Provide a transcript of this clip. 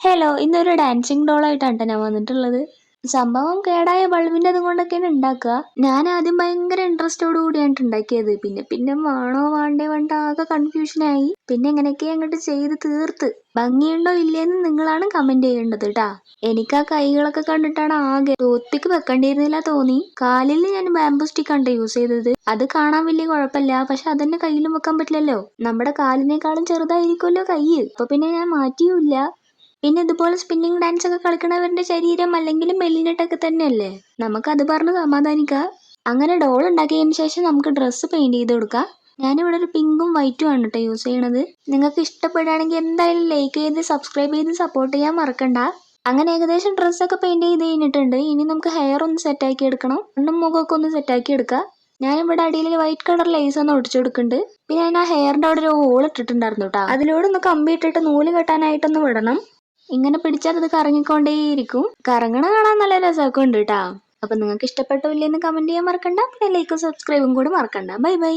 Hello, ഇന്നൊരു dancing ഡോളായിട്ടാണ് ട്ടോ ഞാൻ വന്നിട്ടുള്ളത്. സംഭവം കേടായ ബൾബിന്റെ അതുകൊണ്ടൊക്കെയാണ് ഉണ്ടാക്കുക. ഞാൻ ആദ്യം ഭയങ്കര ഇൻട്രസ്റ്റോട് കൂടിയാണ് ഉണ്ടാക്കിയത്. പിന്നെ വേണോ വേണ്ടേ വേണ്ട ആകെ കൺഫ്യൂഷനായി. പിന്നെ എങ്ങനെയൊക്കെ അങ്ങോട്ട് ചെയ്ത് തീർത്ത്. ഭംഗിയുണ്ടോ ഇല്ലേന്ന് നിങ്ങളാണ് കമന്റ് ചെയ്യേണ്ടത് ട്ടാ. എനിക്ക് ആ കൈകളൊക്കെ കണ്ടിട്ടാണ് ആകെ ഒത്തിക്ക് വെക്കേണ്ടിയിരുന്നില്ല തോന്നി. കാലിൽ ഞാൻ ബാംബു സ്റ്റിക്കാണ് യൂസ് ചെയ്തത്. അത് കാണാൻ വലിയ കുഴപ്പമില്ല, പക്ഷെ അതന്നെ കയ്യിലും വെക്കാൻ പറ്റില്ലല്ലോ. നമ്മുടെ കാലിനേക്കാളും ചെറുതായിരിക്കുമല്ലോ കൈ. അപ്പൊ പിന്നെ ഞാൻ മാറ്റിയുമില്ല. പിന്നെ ഇതുപോലെ സ്പിന്നിങ് ഡാൻസ് ഒക്കെ കളിക്കണവരുടെ ശരീരം അല്ലെങ്കിലും മെല്ലിനിട്ടൊക്കെ തന്നെയല്ലേ, നമുക്ക് അത് പറഞ്ഞ് സമാധാനിക്കാം. അങ്ങനെ ഡോൾ ഉണ്ടാക്കിയതിന് ശേഷം നമുക്ക് ഡ്രസ്സ് പെയിന്റ് ചെയ്ത് കൊടുക്കാം. ഞാനിവിടെ ഒരു പിങ്കും വൈറ്റും ആണ് കേട്ടോ യൂസ് ചെയ്യണത്. നിങ്ങൾക്ക് ഇഷ്ടപ്പെടുകയാണെങ്കിൽ എന്തായാലും ലൈക്ക് ചെയ്ത് സബ്സ്ക്രൈബ് ചെയ്ത് സപ്പോർട്ട് ചെയ്യാൻ മറക്കണ്ട. അങ്ങനെ ഏകദേശം ഡ്രസ്സൊക്കെ പെയിന്റ് ചെയ്ത് കഴിഞ്ഞിട്ടുണ്ട്. ഇനി നമുക്ക് ഹെയർ ഒന്ന് സെറ്റാക്കി എടുക്കണം. കണ്ണും മുഖമൊക്കെ ഒന്ന് സെറ്റാക്കി എടുക്കാം. ഞാനിവിടെ അടിയിൽ വൈറ്റ് കളർ ലേസ് ഒന്ന് ഒടിച്ചു കൊടുക്കുന്നുണ്ട്. പിന്നെ ഞാൻ ആ ഹെയറിന്റെ അവിടെ ഒരു ഹോൾ ഇട്ടിട്ടുണ്ടായിരുന്നു കേട്ടോ. അതിലൂടെ ഒന്ന് കമ്പി ഇട്ടിട്ട് നൂല് കെട്ടാനായിട്ടൊന്ന് വിടണം. ഇങ്ങനെ പിടിച്ചാൽ അത് കറങ്ങിക്കൊണ്ടേയിരിക്കും. കറങ്ങണ കാണാൻ നല്ല രസമൊക്കെ ഉണ്ട് കേട്ടാ. അപ്പൊ നിങ്ങൾക്ക് ഇഷ്ടപ്പെട്ടോ ഇല്ലെന്ന് കമന്റ് ചെയ്യാൻ മറക്കണ്ട. പിന്നെ ലൈക്കും സബ്സ്ക്രൈബും കൂടെ മറക്കണ്ട. Bye bye.